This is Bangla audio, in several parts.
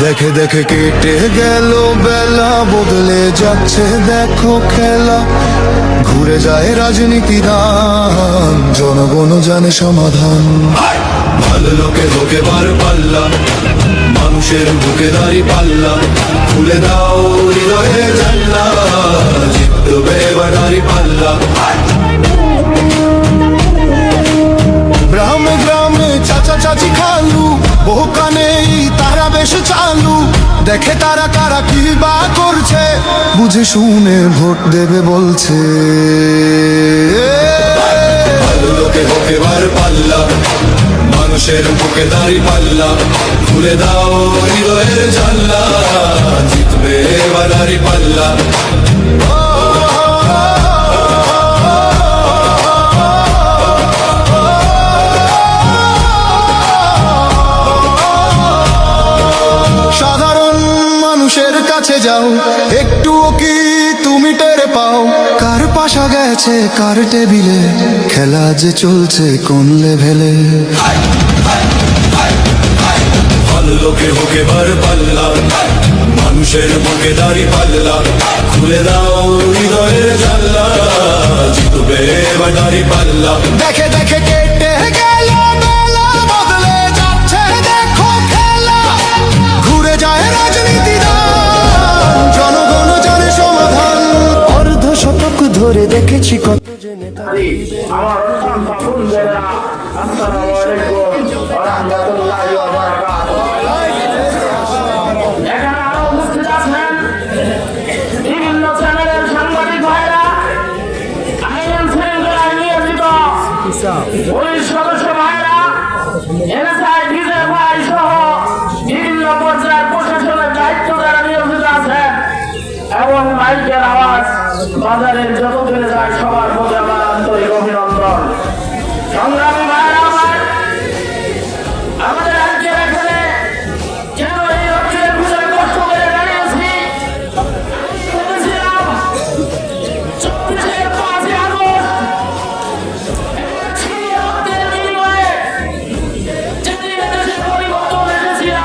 দেখে দেখে কেটে গেল বেলা, বদলে যাচ্ছে দেখো খেলা। ঘুরে যায় রাজনীতি দান, জনগণ জানে সমাধান। ভালো লোকে লোকে বার পাল্লা, মানুষের বুকে দাঁড়ি পাল্লা। খুলে দাও হৃদয়ের জানলা, জিতবে এবার দাঁড়ি পাল্লা। গ্রামে গ্রামে চাচা চাচি খালু, বহু কানেই তারা বেশ চালু। দেখে তারা কারা কি বা করছে, বুঝে শুনে ভোট দেবে বলছে। ভালো লোকে হোক এবার পাল্লা, মানুষের বুকে দাঁড়ি পাল্লা। খুলে দাও হৃদয়ের জানলা, জিতবে এবার দাঁড়ি পাল্লা। সাধারণ মানুষের কাছে যাও, একটুও কি তুমি টের পাও? কার পাশা গেছে কার টেবিলে, খেলা যে চলছে কোন লেভেলে। ভালো লোকে হোক এবার পাল্লা, মানুষের বুকে দাঁড়ি পাল্লা। খুলে দাও হৃদয়ের জানলা, জিতবে এবার দাঁড়ি পাল্লা। দেখে দেখে কেটে গেল বেলা, বদলে যাচ্ছে দেখো খেলা। ঘুরে যায় রাজনীতি দান, জনগণ জানে সমাধান। অর্ধ শতক ধরে দেখেছি কত যে নেতা। আমার বন্ধুরা, আসসালামু আলাইকুম ওয়া রাহমাতুল্লাহি ওয়া বারাকাতুহু। এখানে আরো উপস্থিত আছেন বিভিন্ন চ্যানেলের সাংবাদিক ভাইরা, আইন শৃঙ্খলায় নিয়োজিত পুলিশ সদস্য ভাইরা, এনএসআই ডিজিএফআই সহ বিভিন্ন পর্যায়ের প্রশাসনের দায়িত্ব যারা নিয়োজিত আছেন, এবং মাইকের আওয়াজ বাজারের যত দূরে যায় সবার মধ্যে আমার আন্তরিক অভিনন্দন। সংগ্রামী ভাইরা আমার, আমাদের রাজ্যের এখানে কেন এই রাজ্যের ভিতরে কষ্ট করে দাঁড়িয়েছি? বলেছিলাম 24-5 আগস্ট রক্তের বিনিময়ে যেদিন দেশে পরিবর্তন এসেছিল,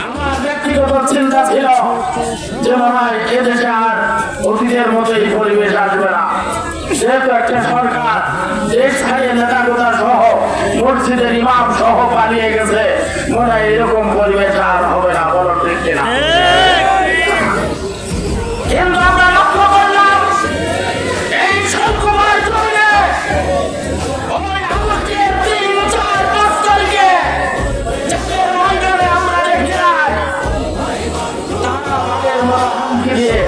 আমার ব্যক্তিগত চিন্তা ছিল যে মনে হয় এদেশে আর অতীতের মতোই পরিবেশ আসবে না। যেহেতু একটা সরকার দেশ ছাড়িয়ে নেতাগোতা সহ মসজিদের ইমাম সহ পালিয়ে গেছে, মনে হয় এরকম পরিবেশ আর হবে না। বলো ঠিক কিনা? কিন্তু আমরা লক্ষ্য করলাম এই সংকটের জমিনে ওই আগস্টের 3-4-5 তারিখে যাদের ময়দানে আমরা দেখি নাই, তারা আমাদের মহামুখী দিয়ে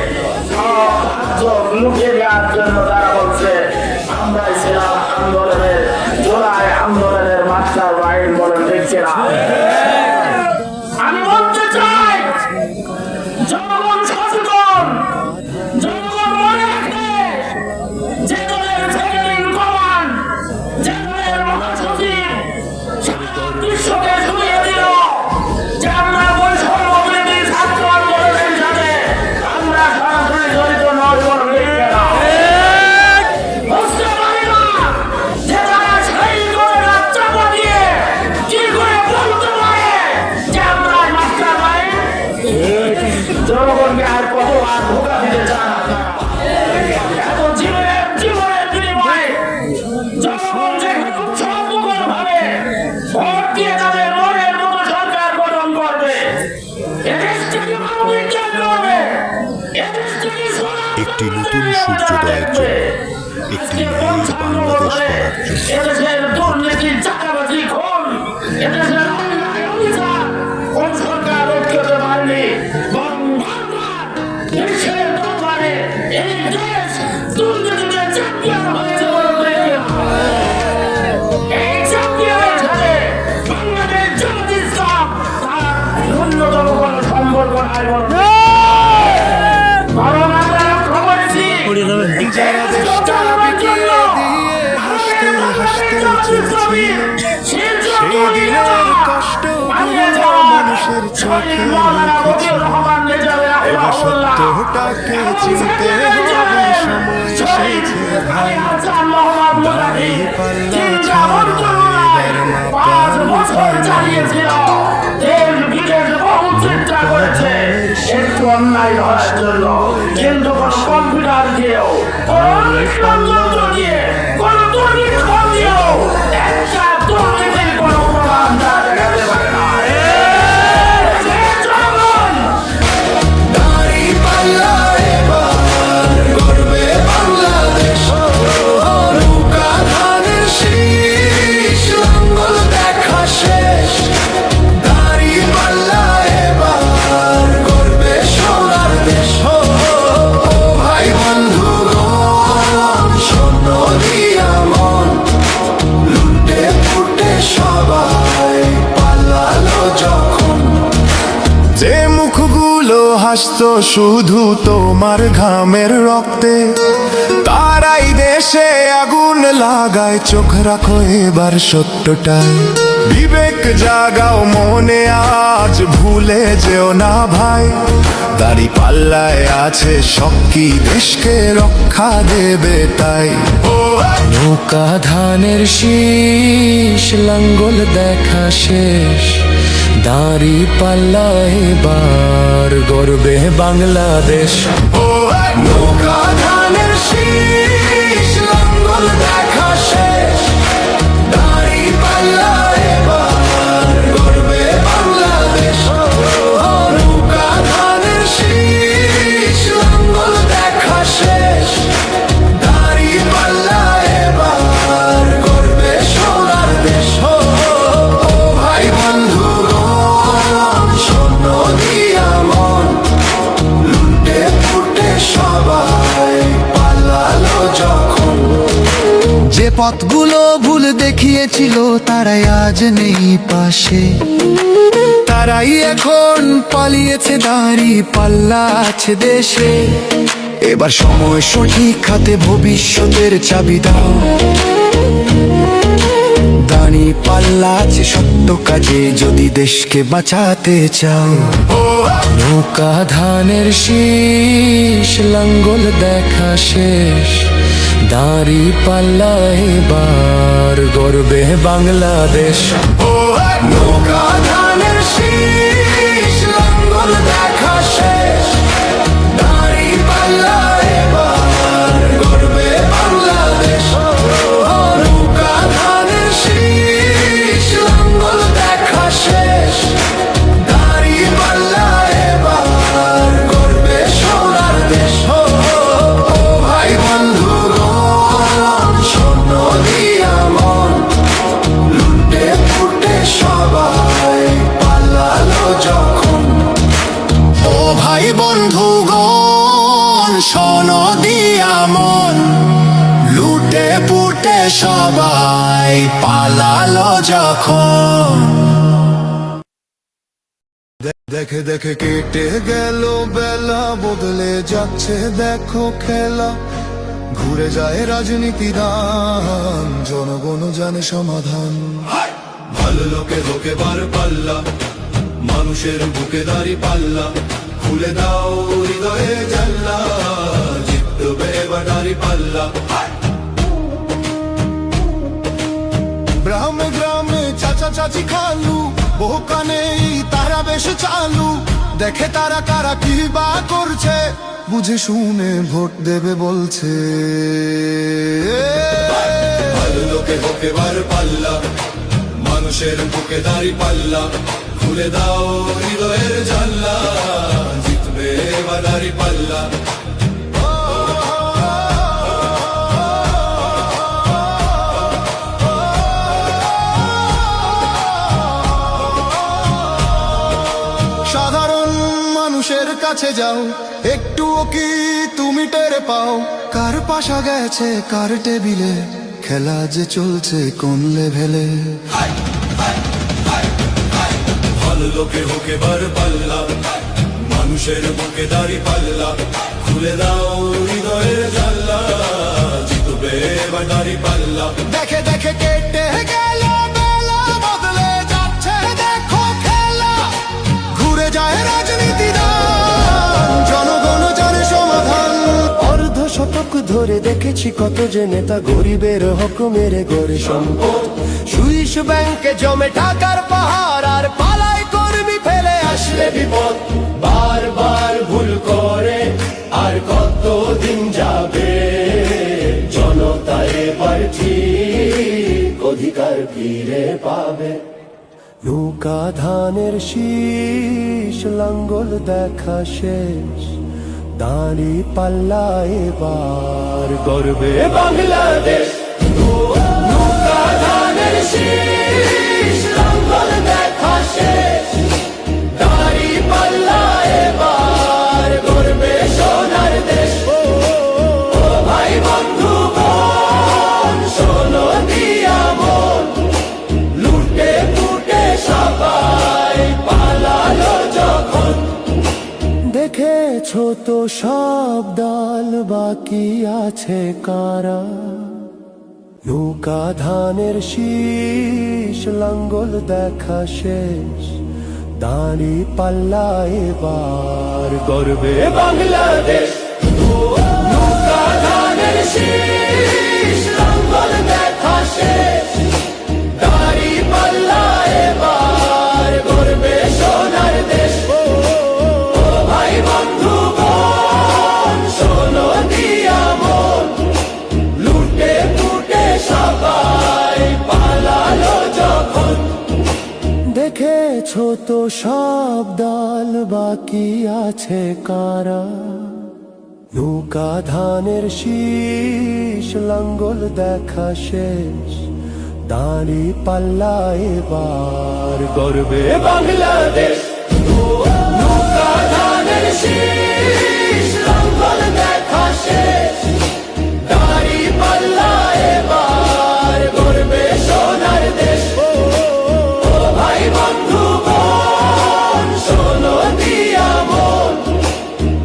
লুকিয়ে দেওয়ার জন্য তারা বলছে আমরাই ছিলাম আন্দোলনের, জুলাই আন্দোলনের মাস্টার মাইন্ড। বলেন দেখছি না? আমি বলতে চাই জনগণ সচেতন, জনগণ মনে রাখে যে দলের সেক্রেটারি কমান্ড, যে দলের মহাসচিব সারা বিশ্বকে শুনিয়ে দিল যে আমরা বৈষম্য বিরোধী ছাত্র আন্দোলনের সাথে আমরা সরাসরি জড়িত নয়। বলুন ঠিক কিনা? বুঝতে পারি না যে তারা সেই ঘটনার চাপা দিয়ে কি করে বলতে পারে যে আমরা মাস্টার মাইন্ড। জনগণকে আর কতবার ধোঁকা দিতে চান আপনারা? এত জীবনের বিনিময়ে জনগণ যেখানে উৎসবমুখর ভাবে ভোট দিয়ে তাদের মনের মতো সরকার গঠন করবে, এদেশ থেকে মানবিকতা করবে, এদেশ থেকে একটি নতুন সূর্যোদয়ের জন্য, একটি ন্যায় বাংলাদেশ গড়ার জন্য। এদেশের দুর্নীতি, চাঁদাবাজি, খুন, এদেশের অন্যায় অবিচার কোন সরকার রোধ করতে পারেনি, বরং বারবার বিশ্বের দরবারে এই দেশ দুর্নীতিতে চ্যাম্পিয়ন হয়েছে। এই চ্যাম্পিয়নের সাথে বাংলাদেশ জামাত ইসলাম তার ন্যূনতম কোনো সম্পর্ক নাই। বরং আমরা লক্ষ্য করেছি মানুষের চোখে এবার সত্যটাকে চিনতে হবে, সময় এসেছে ভাই। দাঁড়ি পাল্লা ছাড়া এবার মাপা একটু অন্যায় ধরার জন্য, কিন্তু কোন কম্পিউটার দিয়েও, কোন যন্ত্র দিয়ে, কোন দুর্নীতি দিয়েও একটা দুর্নীতির কোন প্রমাণ তারা দেখাতে পারে না। দাঁড়িপাল্লা এবার গর্বে বাংলাদেশ, নৌকা ধানের শীষ লাঙ্গল দেখা শেষ। দাঁড়িপাল্লা এবার গর্বে সোনার দেশ। ও ভাই বন্ধুগণ, শোনো দিয়া মন, লুটে ফুটে সবাই পালালো যখন। যে মুখগুলো হাসতো শুধু তোমার ঘামের রক্তে, তারাই দেশে আগুন লাগায়। চোখ রাখো এবার সত্যটাই, বিবেক জাগাও মনে, আজ ভুলে যেও না ভাই। দাঁড়িপাল্লায় আছে শক্তি, দেশকে রক্ষা দেবে তাই। নৌকা ধানের শীষ লাঙ্গল দেখা শেষ। দাঁড়িপাল্লা এবার গর্বে বাংলাদেশ। নৌকা ধানের শীষ লাঙ্গল দেখা শেষ। দাঁড়িপাল্লা এবার গর্বে বাংলাদেশ। নৌকা ধানের শীষ লাঙ্গল দেখা শেষ। দাঁড়িপাল্লা এবার গর্বে সোনার দেশ। ও ভাই বন্ধুগণ, শোনো দিয়া মন, লুটে ফুটে সবাই পালালো যখন। যে পথগুলো ভুল দেখিয়েছিল তারাই আজ নেই পাশে, তারাই এখন পালিয়েছে। দাঁড়িপাল্লা আছে দেশে, এবার সময় সঠিক হাতে ভবিষ্যতের চাবি দাও। দাঁড়িপাল্লা আছে সত্য কাজে, যদি দেশকে বাঁচাতে চাও। নৌকা ধানের শীষ লাঙ্গল দেখা শেষ। দাঁড়িপাল্লা এবার গর্বে বাংলাদেশ। নৌকা ধানের শীষ লাঙ্গল দেখা শেষ। দাঁড়িপাল্লা এবার গর্বে বাংলাদেশ। নৌকা ধানের শীষ লাঙ্গল দেখা শেষ। দাঁড়িপাল্লা এবার গর্বে সোনার দেশ। ও ভাই বন্ধুগণ, শোনো দিয়া মন, লুটে ফুটে সবাই পালালো যখন। ও ভাই বন্ধুগণ, শোনো দিয়া মন, লুটে ফুটে সবাই পালালো যখন। দেখে দেখে কেটে গেল বেলা, বদলে যাচ্ছে দেখো খেলা। ঘুরে যায় রাজনীতি দান, জনগণ জানে সমাধান। ভালো লোকে হোকে বার পাল্লা, মানুষের বুকে দাঁড়িপাল্লা। খুলে দাও হৃদয়ে জানলা, জিতবে এবার দাঁড়িপাল্লা। গ্রামে গ্রামে চাচা চাচি খালু, বহু কানে তারা বেশ চালু। দেখে তারা কারা কি বা করছে, বুঝে শুনে ভোট দেবে বলছে। ভালো লোকে হোকে বার পাল্লা, মানুষের বুকে দাঁড়িপাল্লা। খুলে দাও হৃদয়ের জানলা, জিতবে এবার দাঁড়িপাল্লা। সাধারণ মানুষের কাছে যাও, একটুও কি তুমি টের পাও? কার পাশা গেছে কার টেবিলে, খেলা যে চলছে কোন লেভেলে। ভালো লোকে হোকে বার পাল্লা, মানুষের বুকে দাঁড়িপাল্লা। খুলে দাও হৃদয়ের জানলা, জিতবে এবার দাঁড়িপাল্লা। দেখে দেখে কেটে গেল বেলা, বদলে যাচ্ছে দেখো খেলা। ঘুরে যায় রাজনীতি দান, জনগণ জানে সমাধান। অর্ধ শতক ধরে দেখেছি কত যে নেতা গরিবের হক মেরে গড়ে সম্পদ। সুইস ব্যাংকে জমে টাকার পাহাড়, আর পালায় কর্মী ফেলে আসলে বিপদ। বারবার ফিরে পাবে। নৌকা ধানের শীষ লাঙ্গল দেখা শেষ, দাঁড়ি পাল্লা এবার গর্বে বাংলাদেশ। নৌকা ধানের শীষ লাঙ্গল দেখা শেষ, দাঁড়ি পাল্লা এবার গর্বে সোনার দেশ। ও ভাই বন্ধু বোন শোনো দিয়া মন, লুটে পুটে সবাই পালালো যখন। দেখেছো তো সব দল বাকি আছে কারা, নৌকা ধানের শীষ লাঙ্গল দেখা শেষ, দাঁড়ি পাল্লা এবার গর্বে বাংলাদেশ। নৌকা ধানের শীষ লাঙ্গল দেখা শেষ, দাঁড়ি পাল্লা এবার গর্বে সোনার দেশ। ও ভাই বন্ধু বোন শোনো দিয়া মন, লুটে পুটে সবাই পালালো যখন। দেখেছো তো সব দল বাকি আছে কারা, নৌকা ধানের শীষ লাঙ্গল দেখা শেষ, দাঁড়ি পাল্লা এবার গর্বে বাংলাদেশ। নৌকা ধানের শীষ লাঙ্গল দেখা শেষ, দাঁড়ি পাল্লা এবার গর্বে সোনার দেশ। ও ভাই বন্ধু বোন শোনো দিয়া মন,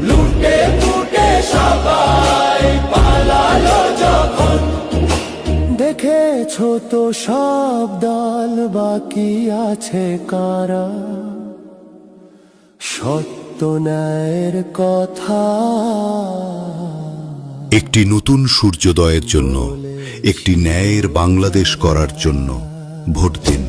লুটে পুটে সবাই পালালো যখন। দেখেছো তো সব দল বাকি আছে কারা, সত্য ন্যায়ের কথা। একটি নতুন সূর্যোদয়ের জন্য, একটি ন্যায়ের বাংলাদেশ করার জন্য ভোট দিন।